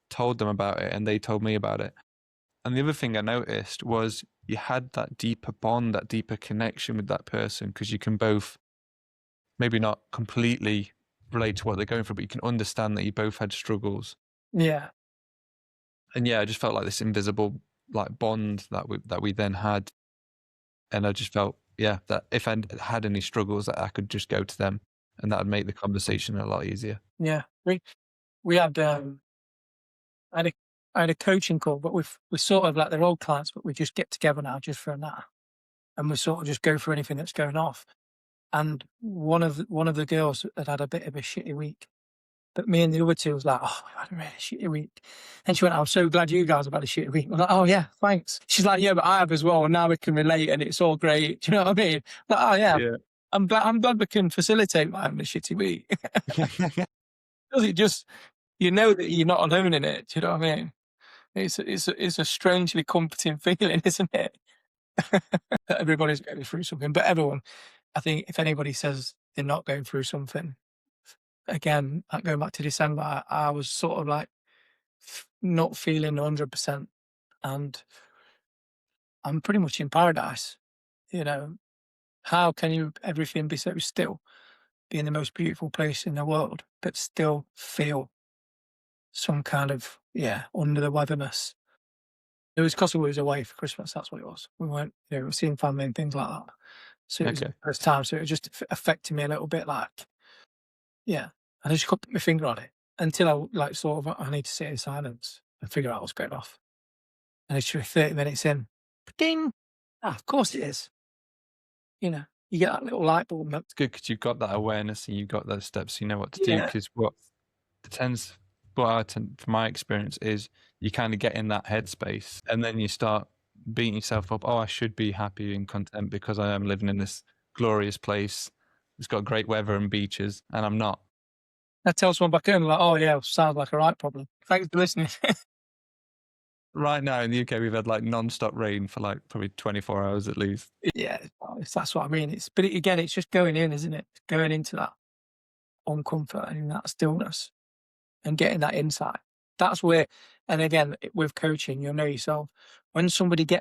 Speaker 3: told them about it and they told me about it. And the other thing I noticed was you had that deeper bond, that deeper connection with that person, because you can both maybe not completely relate to what they're going through, but you can understand that you both had struggles.
Speaker 2: Yeah.
Speaker 3: And yeah, I just felt like this invisible like bond that we then had. And I just felt, yeah, that if I had any struggles, that I could just go to them and that would make the conversation a lot easier.
Speaker 2: Yeah. We had I had a coaching call, but we're sort of like they're old clients, but we just get together now just for a nap, and we sort of just go through anything that's going off. And one of the girls had a bit of a shitty week, but me and the other two was like, oh, we had a really shitty week. And she went, I'm so glad you guys have had a shitty week. I was like, oh yeah, thanks. She's like, yeah, but I have as well, and now we can relate, and it's all great. Do you know what I mean? Like, oh yeah. I'm glad we can facilitate my having a shitty week. Because it just, you know that you're not alone in it. Do you know what I mean? It's a strangely comforting feeling, isn't it? That everybody's going through something, but everyone, I think if anybody says they're not going through something, again, going back to December, I was sort of like not feeling 100%, and I'm pretty much in paradise. You know, how can you everything be so still, be in the most beautiful place in the world, but still feel some kind of under the weatherness? It was because we was away for Christmas. That's what it was. We weren't, we were seeing family and things like that. So it was
Speaker 3: Okay.
Speaker 2: the first time. So it was just affecting me a little bit. Like, yeah, and I just couldn't put my finger on it until I like sort of I need to sit in silence and figure out what's going off. And it's 30 minutes in, ding. Ah, of course it is. You know, you get that little light bulb.
Speaker 3: It's good because you've got that awareness and you've got those steps. You know what to do.
Speaker 2: Yeah,
Speaker 3: Because what I tend, from my experience, is you kind of get in that headspace and then you start beating yourself up. Oh, I should be happy and content because I am living in this glorious place. It's got great weather and beaches, and I'm not.
Speaker 2: I tell someone back home like, oh yeah, sounds like a right problem. Thanks for listening.
Speaker 3: Right now in the UK, we've had like non-stop rain for like probably 24 hours at least.
Speaker 2: Yeah, that's what I mean. But again, it's just going in, isn't it? Going into that uncomfort and that stillness and getting that insight. That's where, and again, with coaching, you'll know yourself. When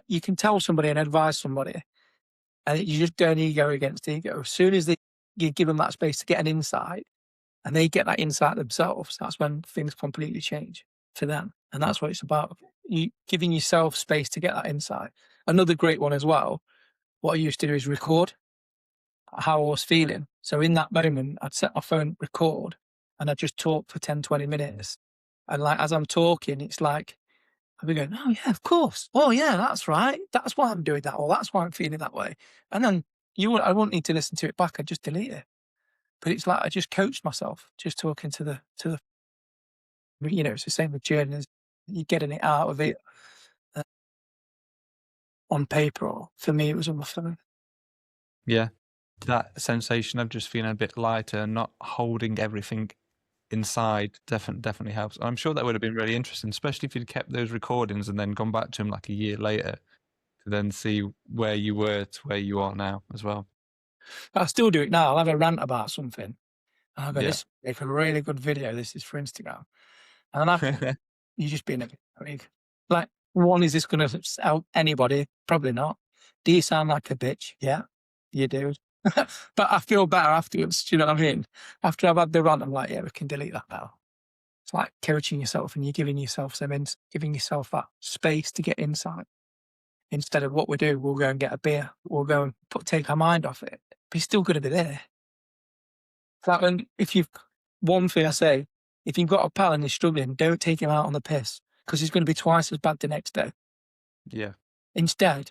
Speaker 2: you can tell somebody and advise somebody, and you just don't ego against ego. As soon as you give them that space to get an insight, and they get that insight themselves, that's when things completely change for them. And that's what it's about. You giving yourself space to get that insight. Another great one as well, what I used to do is record how I was feeling. So in that moment, I'd set my phone, record, and I'd just talk for 10, 20 minutes. And like, as I'm talking, it's like, I'd be going, oh yeah, of course. Oh yeah, that's right. That's why I'm doing that. Or that's why I'm feeling that way. And then I won't need to listen to it back. I'd just delete it. But it's like, I just coached myself just talking to the, it's the same with journeys. You're getting it out of it on paper, or for me, it was on my phone.
Speaker 3: Yeah. That sensation of just feeling a bit lighter and not holding everything inside definitely helps. I'm sure that would have been really interesting, especially if you'd kept those recordings and then gone back to them like a year later to then see where you were to where you are now as well.
Speaker 2: I still do it now. I'll have a rant about something. And I'll go,
Speaker 3: Yeah.
Speaker 2: this is a really good video. This is for Instagram. And then you're just being a bit big. Like, one, is this going to help anybody? Probably not. Do you sound like a bitch? Yeah, you do. But I feel better afterwards. Do you know what I mean? After I've had the rant, I'm like, yeah, we can delete that now. It's like coaching yourself, and you're giving yourself giving yourself that space to get insight. Instead of what we do, we'll go and get a beer. We'll go and take our mind off it. But you're still going to be there. It's like one thing I say, if you've got a pal and he's struggling, don't take him out on the piss, because he's going to be twice as bad the next day.
Speaker 3: Yeah.
Speaker 2: Instead,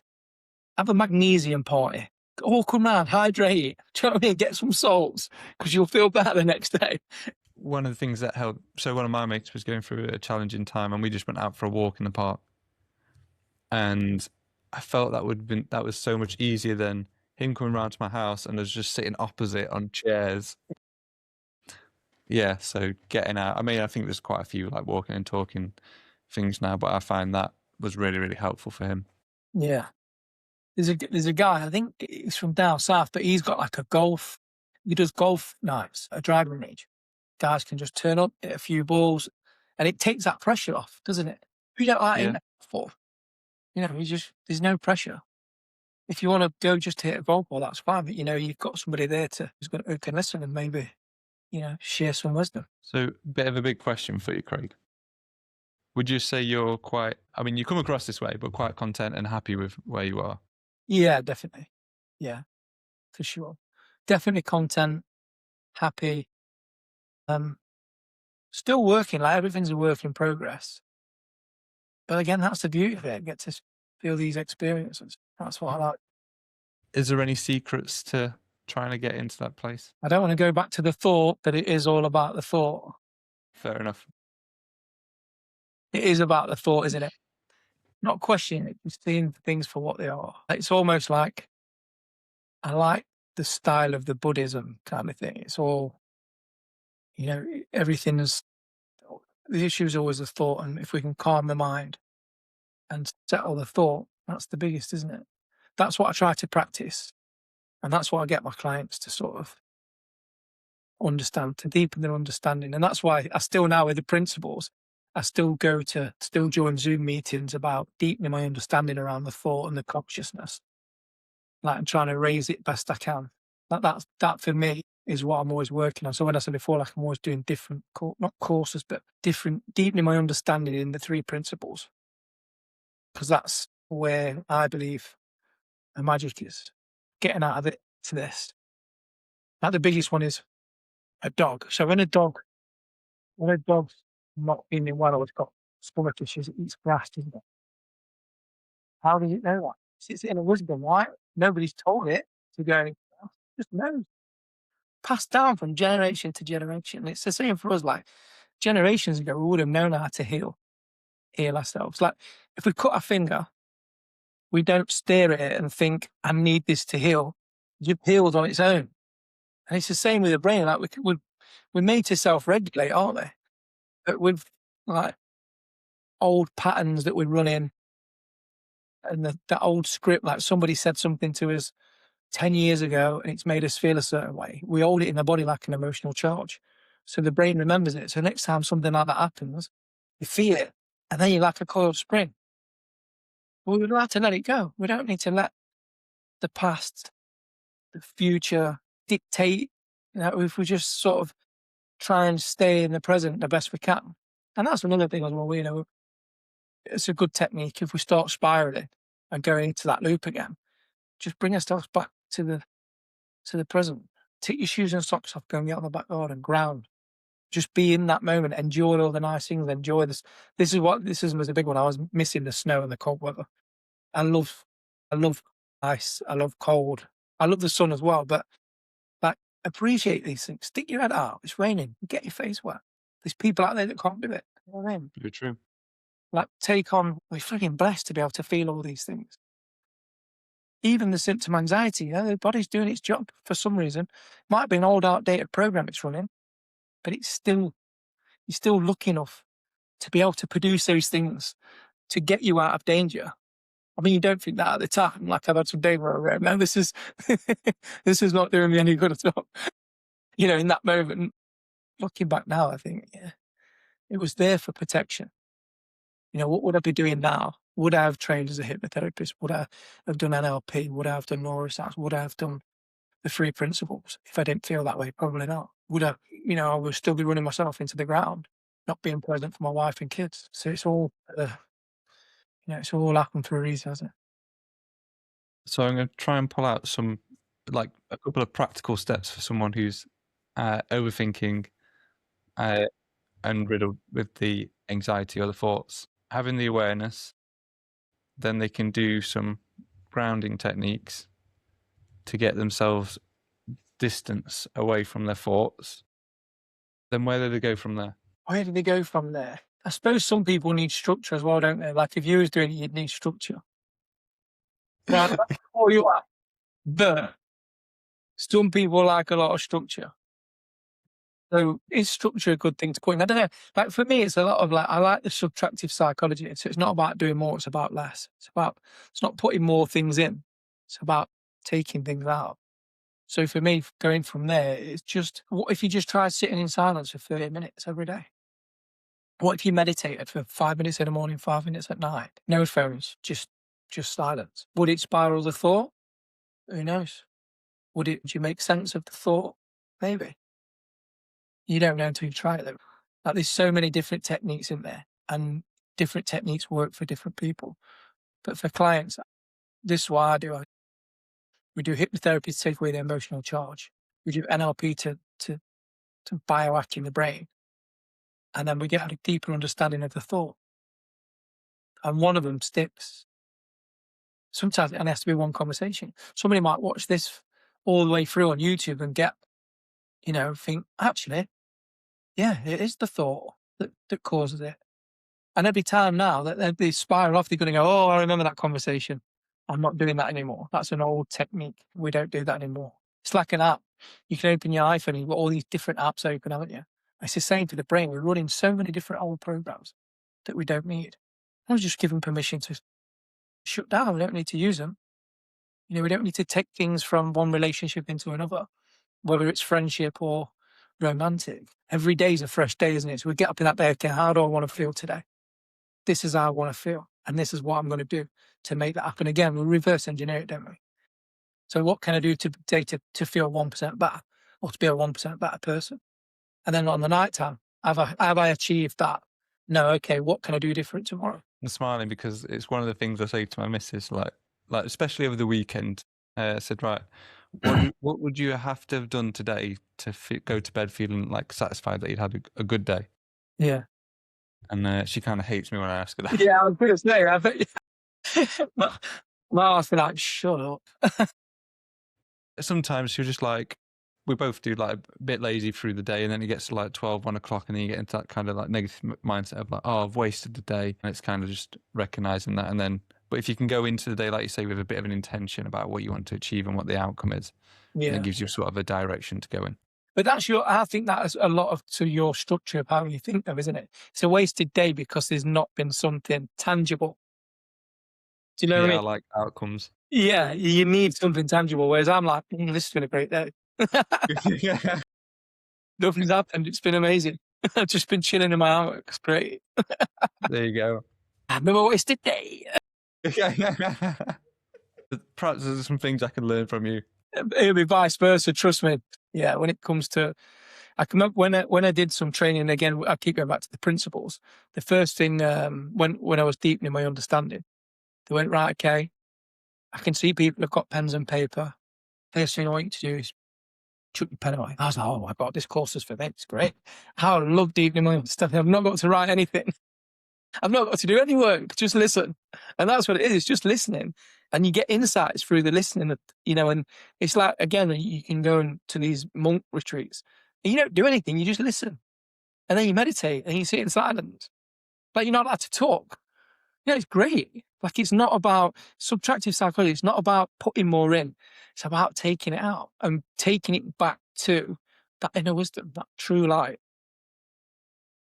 Speaker 2: have a magnesium party. Oh, come round, hydrate. Do you know what I mean? Get some salts, because you'll feel better the next day.
Speaker 3: One of the things that helped, so one of my mates was going through a challenging time and we just went out for a walk in the park. And I felt that was so much easier than him coming round to my house and us just sitting opposite on chairs. Yeah, so getting out. I mean, I think there's quite a few like walking and talking things now, but I find that was really, really helpful for him.
Speaker 2: Yeah. There's a guy, I think he's from down south, but he's got like he does golf nights, a driving range. Guys can just turn up, hit a few balls, and it takes that pressure off, doesn't it? If you don't like
Speaker 3: Yeah.
Speaker 2: it, there's no pressure. If you want to go just to hit a golf ball, that's fine. But you've got somebody there who can listen and maybe, share some wisdom.
Speaker 3: So, bit of a big question for you, Craig. Would you say you're you come across this way, but quite content and happy with where you are?
Speaker 2: Yeah, definitely. Yeah, for sure. Definitely content, happy. Still working, like everything's a work in progress. But again, that's the beauty of it. I get to feel these experiences. That's what I like.
Speaker 3: Is there any secrets to trying to get into that place?
Speaker 2: I don't want to go back to the thought that it is all about the thought.
Speaker 3: Fair enough.
Speaker 2: It is about the thought, isn't it? Not questioning it, just seeing things for what they are. It's almost like, I like the style of the Buddhism kind of thing. It's all, everything is, the issue is always the thought. And if we can calm the mind and settle the thought, that's the biggest, isn't it? That's what I try to practice. And that's what I get my clients to sort of understand, to deepen their understanding. And that's why I still now with the principles, I still join Zoom meetings about deepening my understanding around the thought and the consciousness. Like I'm trying to raise it best I can. That for me is what I'm always working on. So when I said before, like I'm always doing different, not courses, but different, deepening my understanding in the 3 principles. Because that's where I believe the magic is, getting out of it to this. Like the biggest one is a dog. So when a dog's not feeling well or it's got stomach issues, it eats grass, doesn't it? How does it know that? It's in a wisdom, right? Nobody's told it to go, it just knows. Passed down from generation to generation. It's the same for us. Like generations ago, we would have known how to heal ourselves. Like if we cut our finger, we don't stare at it and think, I need this to heal. You've healed on its own. And it's the same with the brain. Like we're made to self-regulate, aren't they? But with like old patterns that we're running and the old script, like somebody said something to us 10 years ago and it's made us feel a certain way. We hold it in the body like an emotional charge. So the brain remembers it. So next time something like that happens, you feel it. And then you're like a coiled spring. Well, we don't have to let it go. We don't need to let the past, the future dictate. You know, if we just sort of try and stay in the present the best we can. And that's another thing as well, you know, it's a good technique if we start spiraling and going into that loop again. Just bring ourselves back to the present. Take your shoes and socks off, go and get on the back garden, ground. Just be in that moment, enjoy all the nice things, enjoy this. This was a big one. I was missing the snow and the cold weather. I love ice, I love cold. I love the sun as well, but like appreciate these things. Stick your head out. It's raining. Get your face wet. There's people out there that can't do it. You know what I mean?
Speaker 3: Very true.
Speaker 2: Like we're freaking blessed to be able to feel all these things. Even the symptom anxiety, you know, the body's doing its job for some reason. Might be an old outdated program it's running, but you're still lucky enough to be able to produce those things to get you out of danger. I mean, you don't think that at the time. Like I've had some days where I go, no, this is not doing me any good at all. You know, in that moment, looking back now, I think, yeah, it was there for protection. You know, what would I be doing now? Would I have trained as a hypnotherapist? Would I have done NLP? Would I have done neuroscience? Would I have done the 3 principles? If I didn't feel that way, probably not. Would I, you know, I would still be running myself into the ground, not being present for my wife and kids. So it's all, you know, it's all happened for a reason, hasn't it?
Speaker 3: So I'm going to try and pull out some, like a couple of practical steps for someone who's overthinking and riddled with the anxiety or the thoughts. Having the awareness, then they can do some grounding techniques to get themselves distance away from their thoughts. Then where do they go from there?
Speaker 2: Where do they go from there? I suppose some people need structure as well, don't they? Like if you was doing it, you'd need structure. Now, that's all you are. But some people like a lot of structure. So is structure a good thing to put in? I don't know. Like for me, it's a lot of like, I like the subtractive psychology. So it's not about doing more, it's about less. It's not putting more things in. It's about taking things out. So for me, going from there, it's just, what if you just try sitting in silence for 30 minutes every day? What if you meditated for 5 minutes in the morning, 5 minutes at night? No phones, just silence. Would it spiral the thought? Who knows? Would you make sense of the thought? Maybe. You don't know until you try it though. Like there's so many different techniques in there and different techniques work for different people. But for clients, this is what I do. We do hypnotherapy to take away the emotional charge. We do NLP to biohack in the brain. And then we get a deeper understanding of the thought. And one of them sticks. Sometimes it has to be one conversation. Somebody might watch this all the way through on YouTube and get, you know, think, actually, yeah, it is the thought that causes it. And every time now that they spiral off, they're going to go, oh, I remember that conversation. I'm not doing that anymore. That's an old technique. We don't do that anymore. It's like an app. You can open your iPhone and you've got all these different apps open, haven't you? It's the same for the brain. We're running so many different old programs that we don't need. I was just given permission to shut down. We don't need to use them. You know, we don't need to take things from one relationship into another, whether it's friendship or romantic. Every day is a fresh day, isn't it? So we get up in that day, okay, how do I want to feel today? This is how I want to feel. And this is what I'm going to do to make that happen. Again, we reverse engineer it, don't we? So what can I do today to feel 1% better, or to be a 1% better person? And then on the night time, have I achieved that? No, okay, what can I do different tomorrow?
Speaker 3: I'm smiling because it's one of the things I say to my missus, like especially over the weekend. I said, right, what would you have to have done today to go to bed feeling like satisfied that you'd had a good day?
Speaker 2: Yeah.
Speaker 3: And she kind of hates me when I ask her that.
Speaker 2: Yeah, I was going to say, I bet. My wife be like, shut up.
Speaker 3: Sometimes she'll just like, we both do like a bit lazy through the day, and then it gets to like 12, 1 o'clock, and then you get into that kind of like negative mindset of like, oh, I've wasted the day. And it's kind of just recognizing that. And then, but if you can go into the day, like you say, with a bit of an intention about what you want to achieve and what the outcome is, then
Speaker 2: Yeah.
Speaker 3: it gives you sort of a direction to go in.
Speaker 2: But I think that is a lot of to your structure of how you think of, isn't it? It's a wasted day because there's not been something tangible. Do you know what I
Speaker 3: Yeah, I
Speaker 2: mean?
Speaker 3: like outcomes.
Speaker 2: Yeah, you need something tangible. Whereas I'm like, this has been a great day.
Speaker 3: Yeah.
Speaker 2: Nothing's happened. It's been amazing. I've just been chilling in my hammock. It's great.
Speaker 3: There you go.
Speaker 2: I've never wasted day.
Speaker 3: Perhaps there's some things I can learn from you.
Speaker 2: It'll be vice versa. Trust me. Yeah, when it comes to, I can remember when I did some training again. I keep going back to the principles. The first thing when I was deepening my understanding, they went, right, okay, I can see people have got pens and paper. First thing I want you to do is chuck your pen away. I was like, oh my God, this course is for me. It's great. How I love deepening my understanding. I've not got to write anything. I've not got to do any work. Just listen. And that's what it is. It's just listening. And you get insights through the listening, you know, and it's like, again, you can go to these monk retreats and you don't do anything. You just listen. And then you meditate and you sit in silence. Like, you're not allowed to talk. Yeah, it's great. Like, it's not about subtractive psychology. It's not about putting more in. It's about taking it out and taking it back to that inner wisdom, that true light.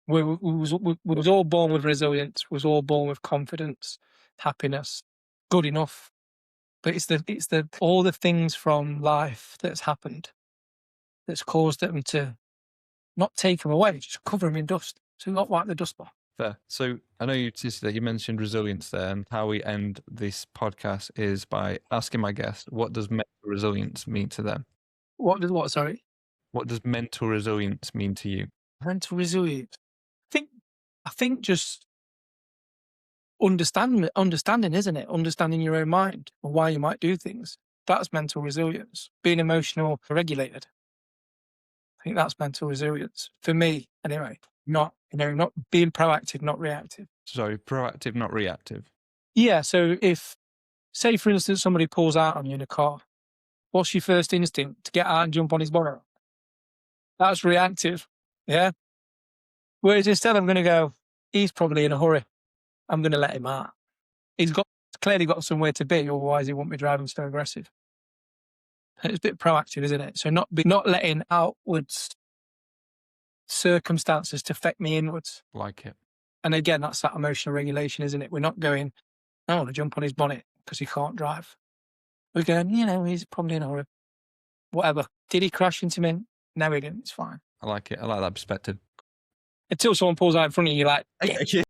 Speaker 2: We was all born with resilience. We was all born with confidence, happiness, good enough. But it's the all the things from life that's happened that's caused them to not take them away, just cover them in dust. So not wipe the dust off.
Speaker 3: Fair. So I know you mentioned resilience there, and how we end this podcast is by asking my guest, what does mental resilience mean to them?
Speaker 2: What? Sorry.
Speaker 3: What does mental resilience mean to you?
Speaker 2: Mental resilience. I think just understanding, isn't it? Understanding your own mind and why you might do things. That's mental resilience. Being emotional regulated. I think that's mental resilience for me, anyway. Not being proactive, not reactive.
Speaker 3: Sorry, proactive, not reactive.
Speaker 2: Yeah. So if, say, for instance, somebody pulls out on you in a car, what's your first instinct? To get out and jump on his bonnet? That's reactive. Yeah. Whereas instead, I'm going to go, he's probably in a hurry. I'm going to let him out. He's clearly got somewhere to be, otherwise he wouldn't be driving so aggressive. It's a bit proactive, isn't it? So not letting outwards circumstances to affect me inwards.
Speaker 3: Like it.
Speaker 2: And again, that's that emotional regulation, isn't it? We're not going, I want to jump on his bonnet because he can't drive. We're going, he's probably in a hurry. Whatever. Did he crash into me? No, he didn't. It's fine.
Speaker 3: I like it. I like that perspective.
Speaker 2: Until someone pulls out in front of you, you're like,
Speaker 3: Yeah.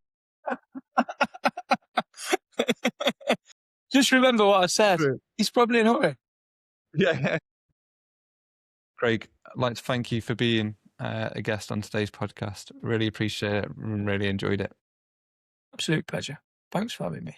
Speaker 2: Just remember what I said.
Speaker 3: True.
Speaker 2: He's probably in a hurry.
Speaker 3: Yeah. Craig, I'd like to thank you for being a guest on today's podcast. Really appreciate it. Really enjoyed it.
Speaker 2: Absolute pleasure. Thanks for having me.